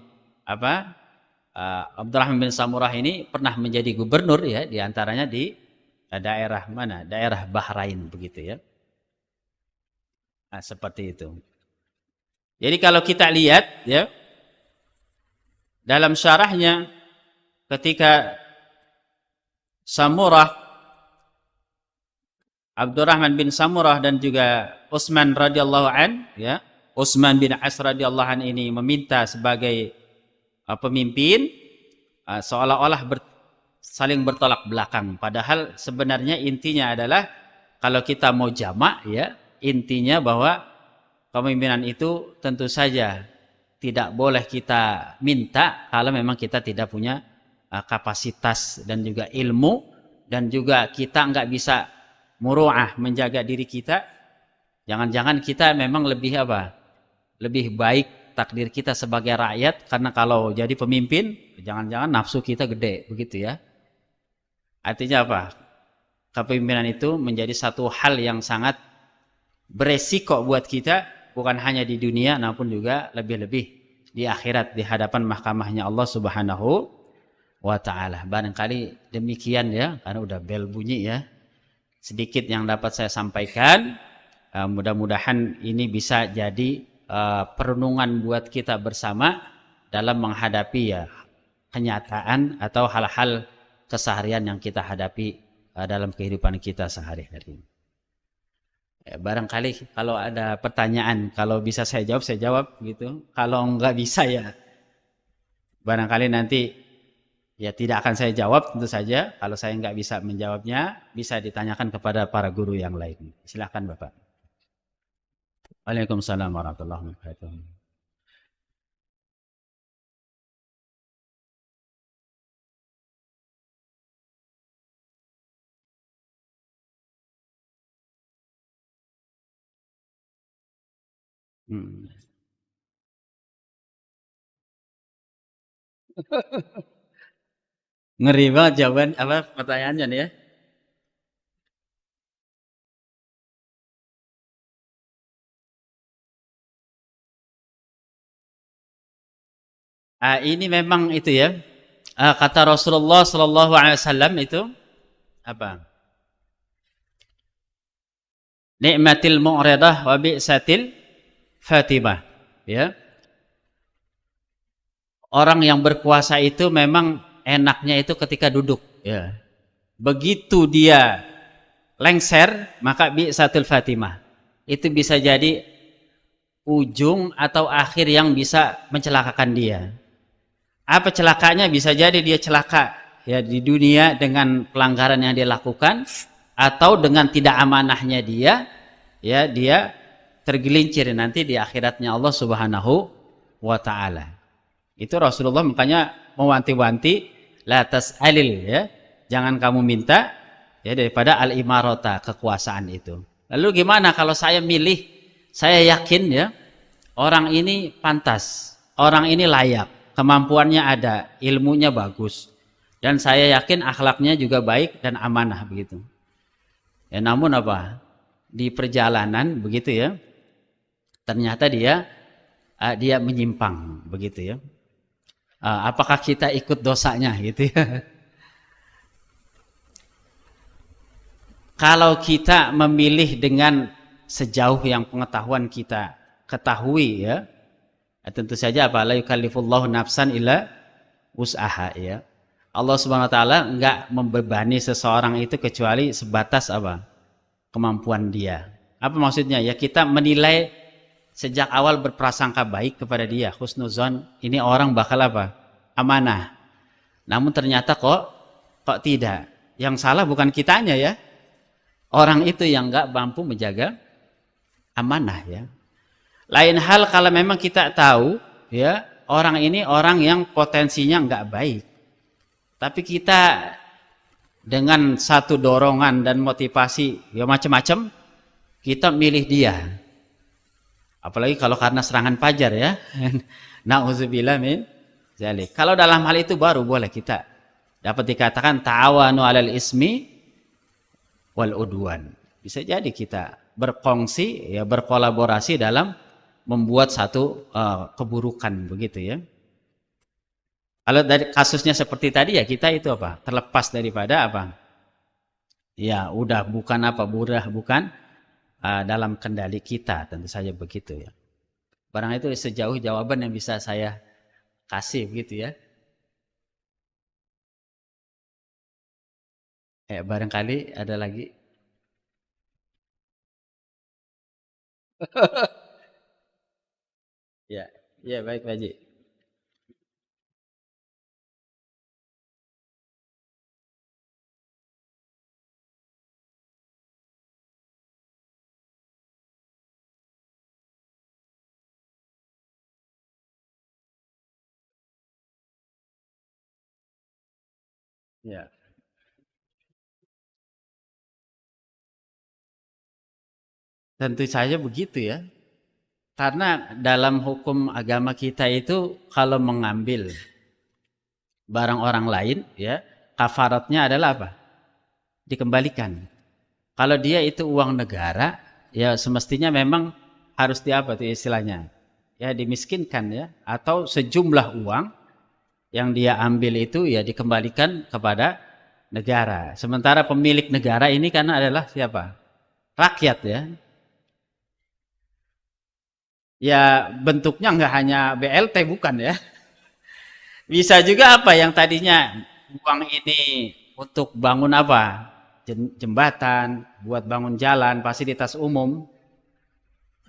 Abdurrahman bin Samurah ini pernah menjadi gubernur ya, diantaranya di daerah mana? Daerah Bahrain begitu ya. Nah, seperti itu. Jadi kalau kita lihat ya dalam syarahnya ketika Abdurrahman bin Samurah dan juga Utsman radhiyallahu an ya, Utsman bin As radhiyallahu an ini meminta sebagai pemimpin, seolah-olah saling bertolak belakang. Padahal sebenarnya intinya adalah kalau kita mau jamak ya, intinya bahwa kepemimpinan itu tentu saja tidak boleh kita minta kalau memang kita tidak punya kapasitas dan juga ilmu, dan juga kita nggak bisa muru'ah menjaga diri kita. Jangan-jangan kita memang lebih baik takdir kita sebagai rakyat, karena kalau jadi pemimpin jangan-jangan nafsu kita gede begitu ya. Artinya apa? Kepemimpinan itu menjadi satu hal yang sangat beresiko buat kita, bukan hanya di dunia namun juga lebih-lebih di akhirat di hadapan mahkamahnya Allah Subhanahu wa taala. Barangkali demikian ya, karena udah bel bunyi ya. Sedikit yang dapat saya sampaikan. Mudah-mudahan ini bisa jadi perenungan buat kita bersama dalam menghadapi ya kenyataan atau hal-hal keseharian yang kita hadapi dalam kehidupan kita sehari-hari. Barangkali kalau ada pertanyaan, kalau bisa saya jawab gitu. Kalau nggak bisa ya barangkali nanti ya tidak akan saya jawab tentu saja. Kalau saya nggak bisa menjawabnya, bisa ditanyakan kepada para guru yang lain. Silakan Bapak. Waalaikumsalam warahmatullahi wabarakatuh. Ngeri banget jawaban apa pertanyaannya nih ya. Ini memang itu ya. Kata Rasulullah Sallallahu Alaihi Wasallam itu apa? Nikmatil mu'ridah wa bi'satil fatimah. Ya. Orang yang berkuasa itu memang enaknya itu ketika duduk. Ya. Begitu dia lengser, maka bi'satil fatimah. Itu bisa jadi ujung atau akhir yang bisa mencelakakan dia. Apa celakanya? Bisa jadi dia celaka ya di dunia dengan pelanggaran yang dia lakukan, atau dengan tidak amanahnya dia ya dia tergelincir nanti di akhiratnya Allah Subhanahu wa taala. Itu Rasulullah makanya mewanti-wanti la tas'alil ya, jangan kamu minta ya daripada al-imarata, kekuasaan itu. Lalu gimana kalau saya milih, saya yakin ya orang ini pantas, orang ini layak, kemampuannya ada, ilmunya bagus, dan saya yakin akhlaknya juga baik dan amanah begitu. Ya, namun apa? Di perjalanan begitu ya, ternyata dia menyimpang begitu ya. Apakah kita ikut dosanya gitu ya? Kalau kita memilih dengan sejauh yang pengetahuan kita ketahui ya, tentu saja apa, la yukallifullahu nafsan illa wus'aha ya. Allah Subhanahu wa taala enggak membebani seseorang itu kecuali sebatas apa? Kemampuan dia. Apa maksudnya? Ya kita menilai sejak awal berprasangka baik kepada dia, husnuzon, ini orang bakal apa? Amanah. Namun ternyata kok tidak. Yang salah bukan kitanya ya. Orang itu yang enggak mampu menjaga amanah ya. Lain hal kalau memang kita tahu ya orang ini orang yang potensinya enggak baik, tapi kita dengan satu dorongan dan motivasi ya macam-macam kita milih dia, apalagi kalau karena serangan fajar ya. Nauzubillah min dzalik. Kalau dalam hal itu baru boleh kita dapat dikatakan ta'awanu 'alal ismi wal udwan. Bisa jadi kita berkongsi ya, berkolaborasi dalam membuat satu keburukan begitu ya. Kalau dari kasusnya seperti tadi ya kita itu apa? Terlepas daripada apa? Ya udah bukan dalam kendali kita, tentu saja begitu ya. Barang itu sejauh jawaban yang bisa saya kasih begitu ya. Barangkali ada lagi. Ya, ya baik Pak Haji. Ya. Tentu saja begitu ya. Karena dalam hukum agama kita itu kalau mengambil barang orang lain ya, kafaratnya adalah apa? Dikembalikan. Kalau dia itu uang negara, ya semestinya memang harus di apa tuh istilahnya? Ya dimiskinkan ya, atau sejumlah uang yang dia ambil itu ya dikembalikan kepada negara. Sementara pemilik negara ini karena adalah siapa? Rakyat ya. Ya bentuknya nggak hanya BLT bukan ya. Bisa juga apa yang tadinya uang ini untuk bangun apa? Jembatan, buat bangun jalan, fasilitas umum.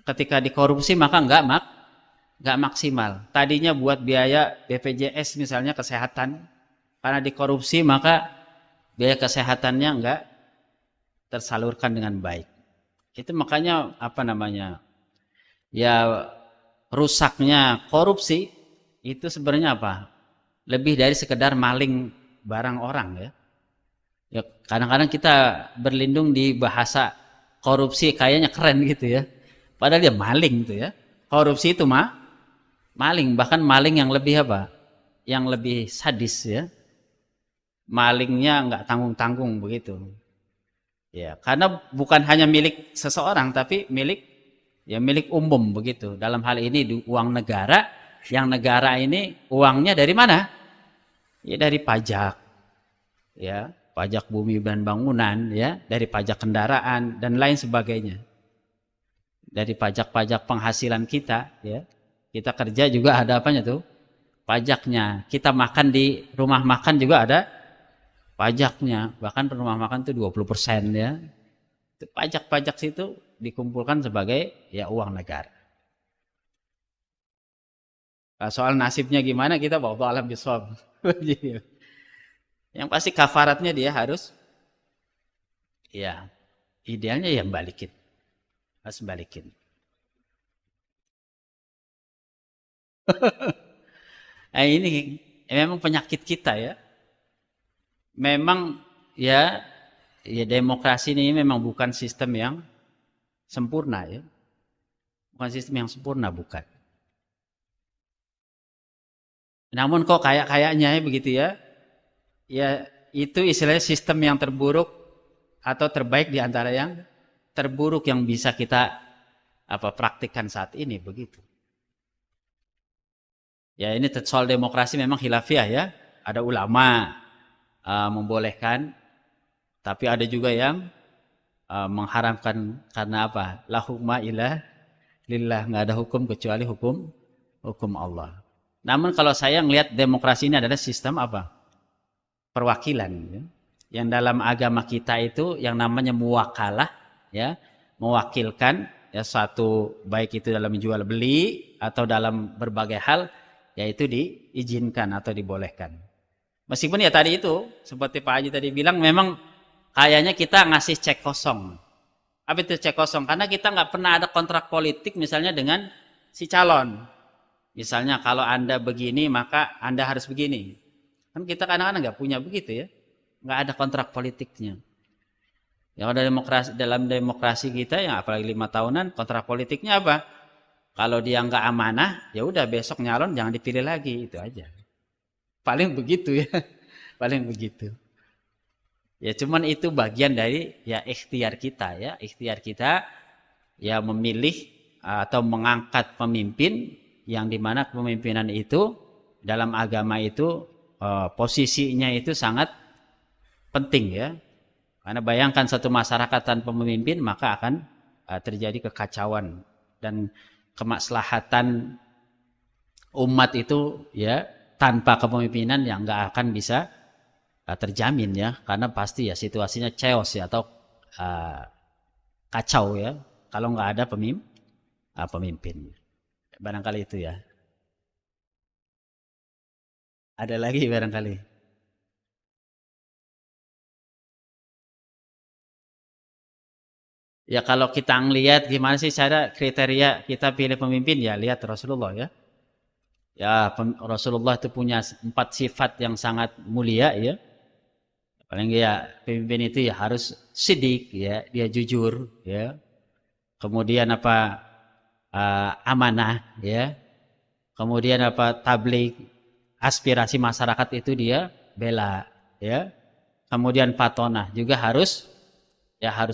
Ketika dikorupsi maka nggak maksimal. Tadinya buat biaya BPJS misalnya kesehatan, karena dikorupsi maka biaya kesehatannya nggak tersalurkan dengan baik. Itu makanya apa namanya? Ya rusaknya korupsi itu sebenarnya apa? Lebih dari sekedar maling barang orang ya. Ya kadang-kadang kita berlindung di bahasa korupsi kayaknya keren gitu ya. Padahal dia maling gitu ya. Korupsi itu maling, bahkan maling yang lebih apa? Yang lebih sadis ya. Malingnya nggak tanggung-tanggung begitu. Ya, karena bukan hanya milik seseorang tapi milik umum begitu. Dalam hal ini uang negara, yang negara ini uangnya dari mana? Ya dari pajak. Ya, pajak bumi dan bangunan ya, dari pajak kendaraan dan lain sebagainya. Dari pajak-pajak penghasilan kita ya. Kita kerja juga ada apanya tuh? Pajaknya. Kita makan di rumah makan juga ada pajaknya. Bahkan rumah makan itu 20% ya. Pajak-pajak situ dikumpulkan sebagai ya uang negara. Nah, soal nasibnya gimana kita bawa alam bisawab. Yang pasti kafaratnya dia harus ya idealnya ya balikin. Harus balikin. Nah, ini memang penyakit kita ya. Memang ya demokrasi ini memang bukan sistem yang sempurna ya. Bukan sistem yang sempurna, bukan. Namun kok kayaknya ya begitu ya. Ya itu istilahnya sistem yang terburuk atau terbaik di antara yang terburuk yang bisa kita praktikkan saat ini begitu. Ya ini soal demokrasi memang khilafiyah ya. Ada ulama membolehkan, tapi ada juga yang mengharamkan karena apa? La hukma illa lillah, nggak ada hukum kecuali hukum Allah. Namun kalau saya melihat demokrasi ini adalah sistem apa? Perwakilan. Ya. Yang dalam agama kita itu yang namanya muwakalah, ya, mewakilkan ya suatu baik itu dalam jual beli atau dalam berbagai hal, yaitu diizinkan atau dibolehkan. Meskipun ya tadi itu seperti Pak Haji tadi bilang memang kayaknya kita ngasih cek kosong. Apa itu cek kosong? Karena kita nggak pernah ada kontrak politik misalnya dengan si calon. Misalnya kalau Anda begini maka Anda harus begini. Kan kita kadang-kadang nggak punya begitu ya. Nggak ada kontrak politiknya. Yang ada dalam demokrasi kita yang apalagi 5 tahunan kontrak politiknya apa? Kalau dia nggak amanah, ya udah besok nyalon jangan dipilih lagi, itu aja. Paling begitu ya. Paling begitu. Ya cuman itu bagian dari ya ikhtiar kita ya. Ikhtiar kita ya memilih atau mengangkat pemimpin yang dimana kepemimpinan itu dalam agama itu posisinya itu sangat penting ya. Karena bayangkan satu masyarakat tanpa pemimpin maka akan terjadi kekacauan dan kemaslahatan umat itu ya tanpa kepemimpinan yang nggak akan bisa terjamin ya, karena pasti ya situasinya chaos ya atau kacau ya kalau nggak ada pemimpin. Barangkali itu ya. Ada lagi barangkali. Ya kalau kita ngelihat gimana sih cara kriteria kita pilih pemimpin ya lihat Rasulullah ya. Ya Rasulullah itu punya 4 sifat yang sangat mulia ya. Paling ya pemimpin itu ya harus sidik ya, dia jujur ya. Kemudian amanah ya. Kemudian tabligh, aspirasi masyarakat itu dia bela ya. Kemudian patonah juga harus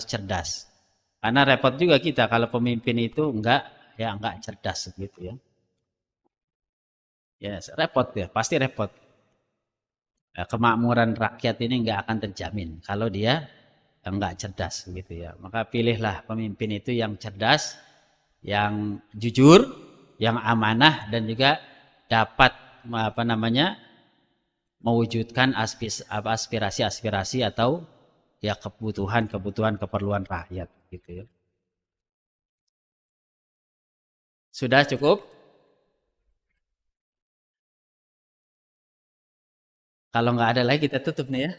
cerdas. Karena repot juga kita kalau pemimpin itu enggak ya enggak cerdas gitu ya. Ya repot ya, pasti repot. Ya, kemakmuran rakyat ini enggak akan terjamin kalau dia enggak cerdas gitu ya. Maka pilihlah pemimpin itu yang cerdas, yang jujur, yang amanah dan juga dapat apa namanya mewujudkan aspirasi-aspirasi atau ya kebutuhan keperluan rakyat gitu ya. Sudah cukup? Kalau nggak ada lagi kita tutup nih ya.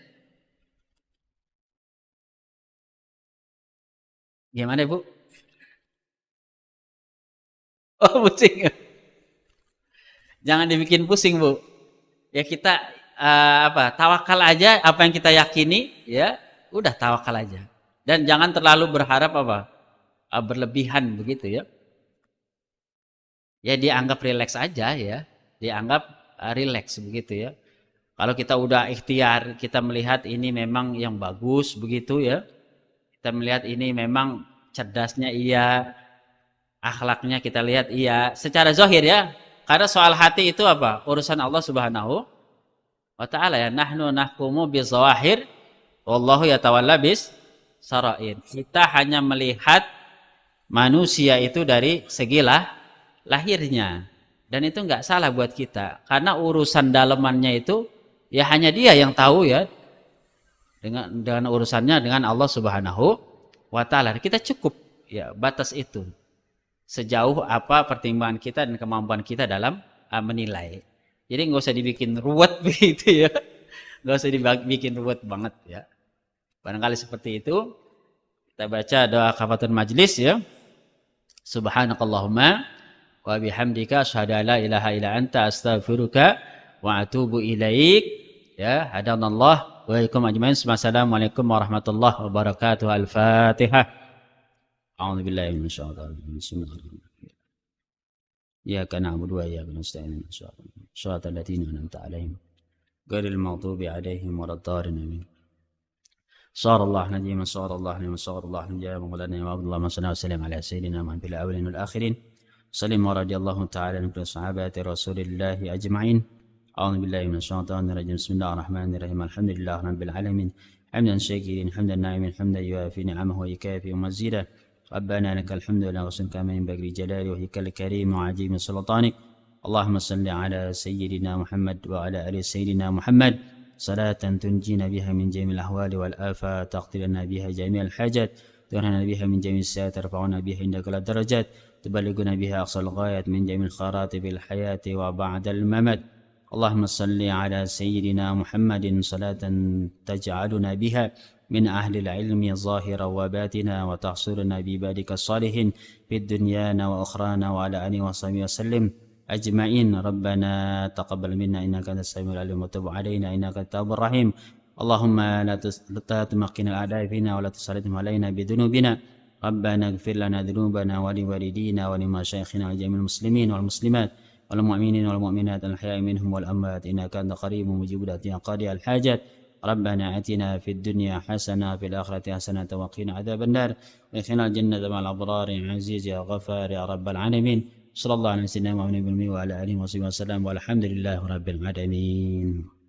Gimana Bu? Oh pusing. Jangan dibikin pusing Bu. Ya kita apa tawakal aja apa yang kita yakini ya udah tawakal aja. Dan jangan terlalu berharap apa berlebihan begitu ya. Ya dianggap rileks aja ya. Dianggap rileks begitu ya. Kalau kita udah ikhtiar, kita melihat ini memang yang bagus begitu ya. Kita melihat ini memang cerdasnya iya, akhlaknya kita lihat iya. Secara zahir ya. Karena soal hati itu apa? Urusan Allah Subhanahu wa taala ya. Nahnu nahkumu bizawahir wallahu yatawalla bis sarair. Kita hanya melihat manusia itu dari segi lahirnya. Dan itu enggak salah buat kita. Karena urusan dalemannya itu ya hanya dia yang tahu ya. Dengan urusannya dengan Allah Subhanahu wa taala. Kita cukup ya batas itu. Sejauh apa pertimbangan kita dan kemampuan kita dalam menilai. Jadi nggak usah dibikin ruwet begitu ya. Nggak usah dibikin ruwet banget ya. Barangkali seperti itu. Kita baca doa kafaratul majlis ya. Subhanakallahumma wa bihamdika asyhadu an la ilaha illa anta astaghfiruka wa atubu ilaik. Ya, hadanallah wa ikum ajmain. Assalamualaikum warahmatullahi wabarakatuh. Al-Fatihah. أعوذ بالله من الشيطان الرجيم بسم الله الرحمن الرحيم إياك نعبد وإياك نستعين صراط الذين أنعمت عليهم غير المغضوب عليهم ولا الضالين آمين صار الله نجيما صار الله نعما صار الله نجيما مولانا وعبد الله صلى الله وسلم على سيدنا محمد في الأولين والآخرين سلم ورضي الله تعالى عن صحابة رسول الله أجمعين أعوذ بالله من الشيطان الرجيم بسم الله الرحمن الرحيم الحمد لله رب العالمين حمدا شاكرين حمدا ناعمين حمدا يوافي نعمه ويكافئ مزيدا ربنا لك الحمد ولا غصن كما ينبغي لجلال وجهك الكريم وعجيب سلطانك اللهم صل على سيدنا محمد وعلى ال سيدنا محمد صلاة تنجينا بها من جميع الاحوال والافات تقضي لنا بها جميع الحاجات تنهنا بها من جميع السيئات ترفعنا بها عندك الدرجات تبلغنا بها اقصى الغايات من جميع الخيرات في الحياة وبعد الممات اللهم صل على سيدنا محمد صلاة تجعلنا بها من أهل العلم ظاهرا وباطنا وتحصرنا بعبادك الصالحين في الدنيانا وأخرانا وعلى آله وصحبه وسلم أجمعين ربنا تقبل منا إنك أنت السميع العليم وتب علينا إنك أنت التواب الرحيم اللهم لا تمكن الأعداء فينا ولا تسلطهم علينا بذنوبنا ربنا اغفر لنا ذنوبنا ولوالدينا ولمشايخنا ولجميع المسلمين والمسلمات والمؤمنين والمؤمنات الأحياء منهم والأموات إنك أنت قريب مجيب دعوة قاضي الحاجات ربنا آتنا في الدنيا حسنة في الآخرة حسنة وقنا عذاب النار وادخلنا الجنة مع الأبرار يا عزيز يا غفار يا رب العالمين صلى الله عليه وسلم وعلى آله وصحبه وسلم والحمد لله رب العالمين.